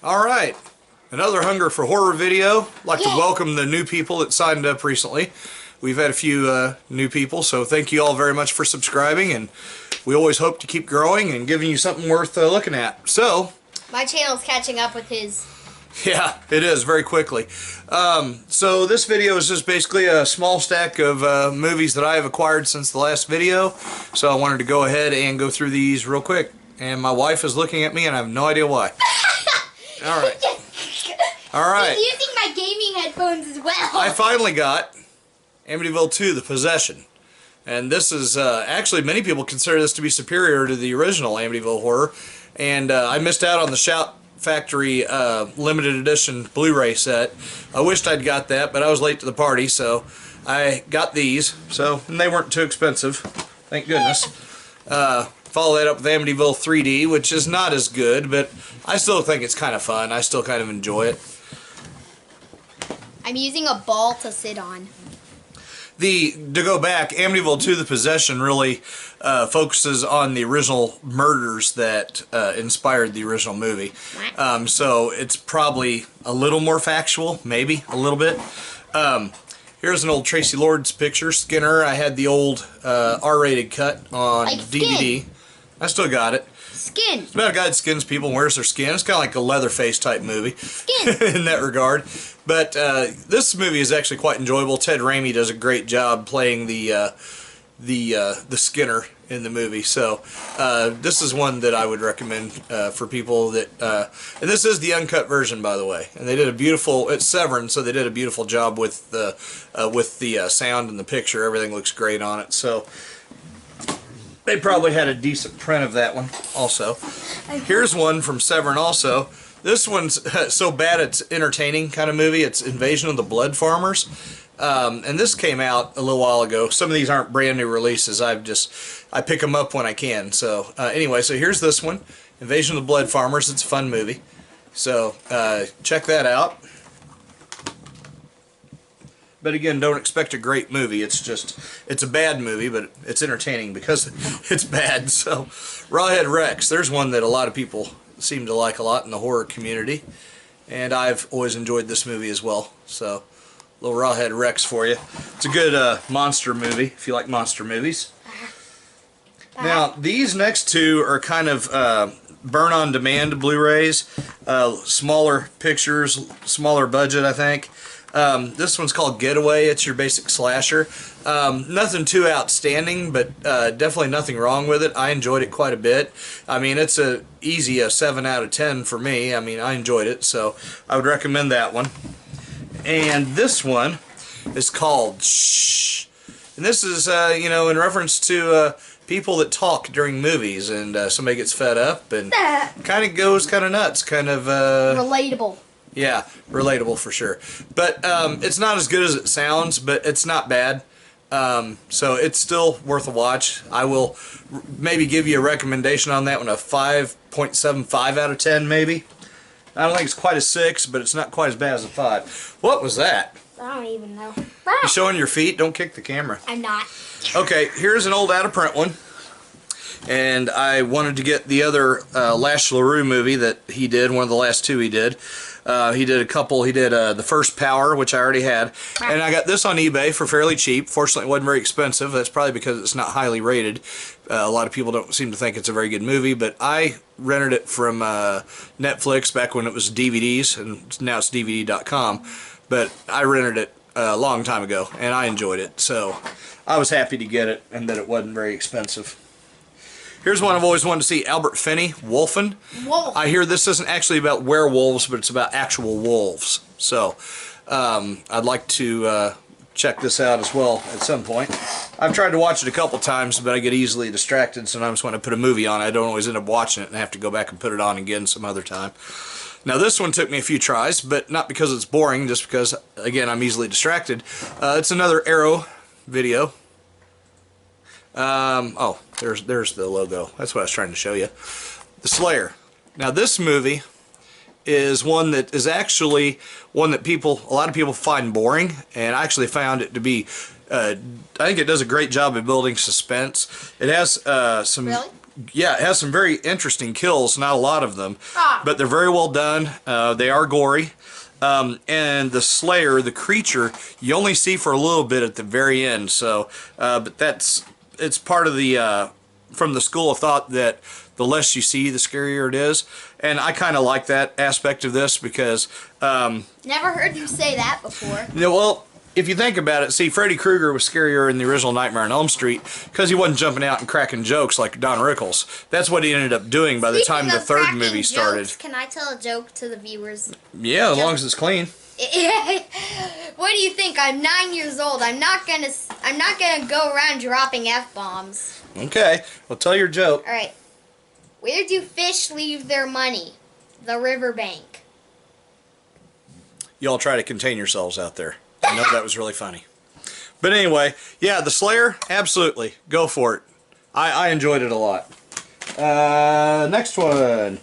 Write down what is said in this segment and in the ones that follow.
Alright, another Hunger for Horror video. I'd like to welcome the new people that signed up recently. We've had a few new people, so thank you all very much for subscribing, and we always hope to keep growing and giving you something worth looking at. So, my channel's catching up with his. Yeah, it is, very quickly. So this video is just basically a small stack of movies that I have acquired since the last video. So I wanted to go ahead and go through these real quick. And my wife is looking at me and I have no idea why. Alright. Alright. He's using my gaming headphones as well. I finally got Amityville 2: The Possession. And this is, actually many people consider this to be superior to the original Amityville Horror. And I missed out on the Shout Factory limited edition Blu-ray set. I wished I'd got that, but I was late to the party, so I got these. And they weren't too expensive, thank goodness. Follow that up with Amityville 3D, which is not as good, but I still think it's kind of fun. I still kind of enjoy it. I'm using a ball to sit on. To go back, Amityville 2: The Possession really focuses on the original murders that inspired the original movie. So it's probably a little more factual, maybe a little bit. Here's an old Tracy Lords picture, Skinner. I had the old R-rated cut on DVD. Skin. I still got it. Skin. It's about a guy that skins people and wears their skin. It's kind of like a Leatherface type movie. Skin. In that regard. But this movie is actually quite enjoyable. Ted Raimi does a great job playing the Skinner in the movie. So this is one that I would recommend for people that. And this is the uncut version, by the way. And they did a beautiful. It's Severin, so they did a beautiful job with the sound and the picture. Everything looks great on it. So. They probably had a decent print of that one also. Here's one from Severin also. This one's so bad it's entertaining kind of movie. It's Invasion of the Blood Farmers. And this came out a little while ago. Some of these aren't brand new releases. I pick them up when I can. So anyway, so here's this one. Invasion of the Blood Farmers. It's a fun movie. So check that out. But again, don't expect a great movie. It's a bad movie, but it's entertaining because it's bad. So, Rawhead Rex, there's one that a lot of people seem to like a lot in the horror community. And I've always enjoyed this movie as well. So, a little Rawhead Rex for you. It's a good monster movie, if you like monster movies. Now, these next two are kind of burn-on-demand Blu-rays. Smaller pictures, smaller budget, I think. This one's called Getaway. It's your basic slasher. Nothing too outstanding, but definitely nothing wrong with it. I enjoyed it quite a bit. I mean, it's easy a 7 out of 10 for me. I mean, I enjoyed it, so I would recommend that one. And this one is called Shh. And this is, you know, in reference to people that talk during movies, and somebody gets fed up and kind of goes kind of nuts, kind of relatable. Yeah, relatable for sure. But it's not as good as it sounds, but it's not bad. So it's still worth a watch. I will maybe give you a recommendation on that one, a 5.75 out of 10 maybe. I don't think it's quite a 6, but it's not quite as bad as a 5. What was that? I don't even know. You showing your feet? Don't kick the camera. I'm not. Okay, here's an old out-of-print one. And I wanted to get the other Lash LaRue movie that he did, one of the last two he did. He did a couple. He did The First Power, which I already had. And I got this on eBay for fairly cheap. Fortunately, it wasn't very expensive. That's probably because it's not highly rated. A lot of people don't seem to think it's a very good movie, but I rented it from Netflix back when it was DVDs, and now it's DVD.com. But I rented it a long time ago, and I enjoyed it. So I was happy to get it, and that it wasn't very expensive. Here's one I've always wanted to see, Albert Finney, Wolfen. Wolf. I hear this isn't actually about werewolves, but it's about actual wolves. So, I'd like to check this out as well at some point. I've tried to watch it a couple times, but I get easily distracted. Sometimes when I put a movie on, I don't always end up watching it and have to go back and put it on again some other time. Now, this one took me a few tries, but not because it's boring, just because, again, I'm easily distracted. It's another Arrow video. Oh, there's the logo. That's what I was trying to show you. The Slayer. Now this movie is one that is actually one that a lot of people find boring, and I actually found it to be, I think it does a great job of building suspense. It has some Really? yeah, it has some very interesting kills. Not a lot of them, but they're very well done. They are gory. And the Slayer, the creature, you only see for a little bit at the very end. So, but it's part of the from the school of thought that the less you see, the scarier it is. And I kind of like that aspect of this because Never heard you say that before. you know, well, if you think about it, see, Freddy Krueger was scarier in the original Nightmare on Elm Street because he wasn't jumping out and cracking jokes like Don Rickles. That's what he ended up doing by the time the third movie started. Can I tell a joke to the viewers? Yeah, as long as it's clean. What do you think? I'm 9 years old. I'm not gonna go around dropping f-bombs. Okay, well, tell your joke. All right. Where do fish leave their money? The riverbank. Y'all try to contain yourselves out there. I know that was really funny. But anyway, yeah, the Slayer, absolutely. Go for it. I enjoyed it a lot. Next one.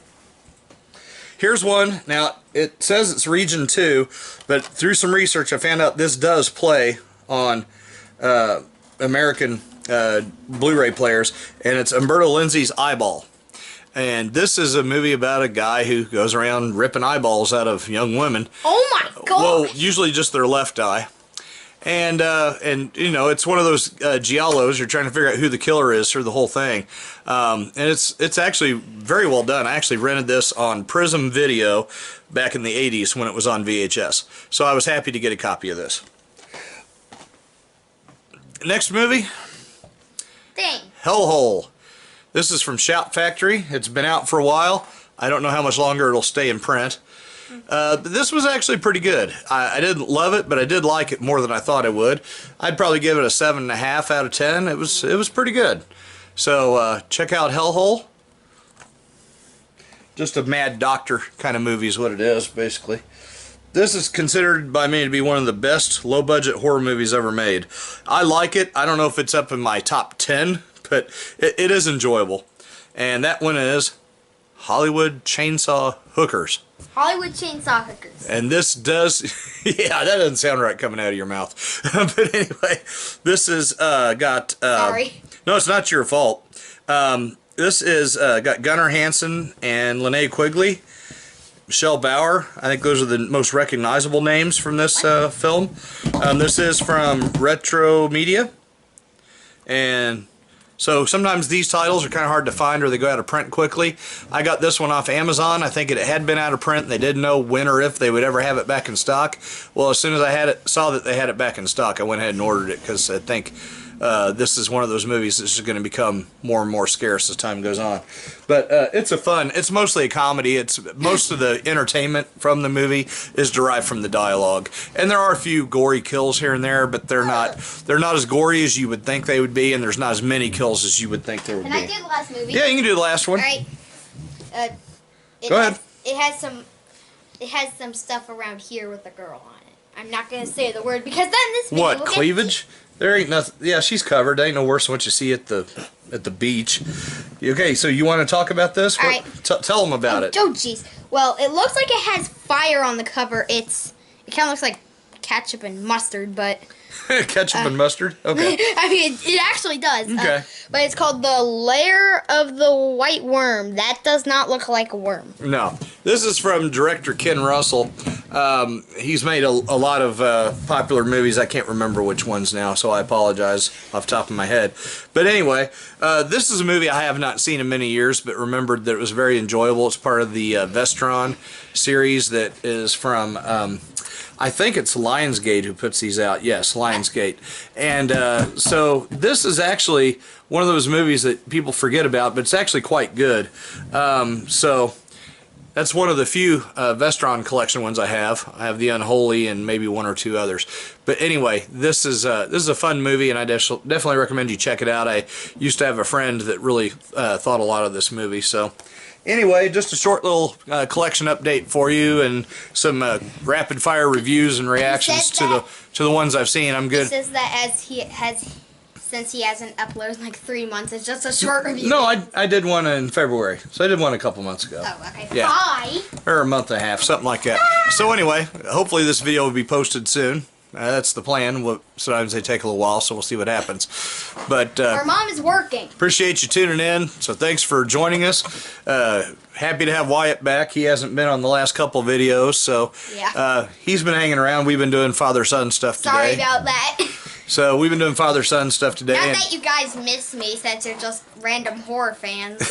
Here's one. Now, it says it's Region 2, but through some research, I found out this does play on American Blu-ray players, and it's Umberto Lenzi's Eyeball. And this is a movie about a guy who goes around ripping eyeballs out of young women. Oh my god! Well, usually just their left eye. And you know, it's one of those giallos. You're trying to figure out who the killer is through the whole thing. And it's actually very well done. I actually rented this on Prism Video back in the 80s when it was on VHS. So I was happy to get a copy of this. Next movie, Hellhole. This is from Shout Factory. It's been out for a while. I don't know how much longer it'll stay in print. But this was actually pretty good. I didn't love it, but I did like it more than I thought I would. I'd probably give it a 7.5 out of 10. It was pretty good. So check out Hellhole. Just a mad doctor kind of movie is what it is, basically. This is considered by me to be one of the best low-budget horror movies ever made. I like it. I don't know if it's up in my top 10, but it is enjoyable. And that one is Hollywood Chainsaw Hookers. Hollywood Chainsaw Hookers. And this does, yeah, that doesn't sound right coming out of your mouth. But anyway, this is got... Sorry. No, it's not your fault. This is got Gunnar Hansen and Linnea Quigley. Michelle Bauer. I think those are the most recognizable names from this film. This is from Retro Media. And so sometimes these titles are kind of hard to find or they go out of print quickly. I got this one off Amazon. I think it had been out of print and they didn't know when or if they would ever have it back in stock. Well, as soon as I saw that they had it back in stock, I went ahead and ordered it because I think this is one of those movies that's just going to become more and more scarce as time goes on. But it's mostly a comedy. It's most of the entertainment from the movie is derived from the dialogue. And there are a few gory kills here and there, but they're not as gory as you would think they would be, and there's not as many kills as you would think there would be. Can I do the last movie? Yeah, you can do the last one. All right. Go ahead. It has some stuff around here with a girl on it. I'm not gonna say the word because then this video What, will get cleavage? There ain't nothing. Yeah, she's covered. There ain't no worse than what you see at the beach. Okay, so you want to talk about this? All right. Tell them about it. Oh, jeez. Well, it looks like it has fire on the cover. It kind of looks like ketchup and mustard, but... Ketchup and mustard? Okay. I mean, it actually does. Okay. But it's called The Lair of the White Worm. That does not look like a worm. No. This is from director Ken Russell. He's made a lot of popular movies. I can't remember which ones now, so I apologize off the top of my head. But anyway, this is a movie I have not seen in many years, but remembered that it was very enjoyable. It's part of the Vestron series that is from... I think it's Lionsgate who puts these out. Yes, Lionsgate. And so this is actually one of those movies that people forget about, but it's actually quite good. So that's one of the few Vestron collection ones I have. I have The Unholy and maybe one or two others. But anyway, this is a fun movie, and I definitely recommend you check it out. I used to have a friend that really thought a lot of this movie, so... Anyway, just a short little collection update for you, and some rapid fire reviews and reactions to the ones I've seen. I'm good. He says that since he hasn't uploaded in like 3 months, it's just a short review. No, I did one in February, so I did one a couple months ago. Oh, okay. Yeah. Bye. Or a month and a half, something like that. So anyway, hopefully this video will be posted soon. That's the plan. Sometimes they take a little while, so we'll see what happens. But Our mom is working. appreciate you tuning in. So thanks for joining us. Happy to have Wyatt back. He hasn't been on the last couple videos, so Yeah. he's been hanging around. We've been doing father-son stuff today. Sorry about that. So we've been doing father-son stuff today. Not and- that you guys miss me, since you're just random horror fans.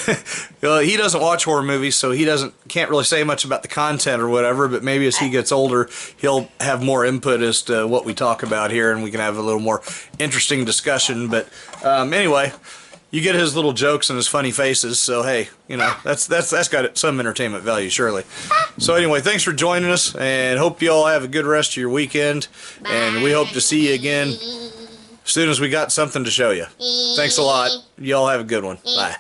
Well, he doesn't watch horror movies, so he can't really say much about the content or whatever, but maybe as he gets older, he'll have more input as to what we talk about here, and we can have a little more interesting discussion. But anyway, you get his little jokes and his funny faces, so hey, you know, that's got some entertainment value, surely. So anyway, thanks for joining us, and hope you all have a good rest of your weekend, and we hope to see you again as soon as we got something to show you. Thanks a lot. Y'all have a good one. Bye.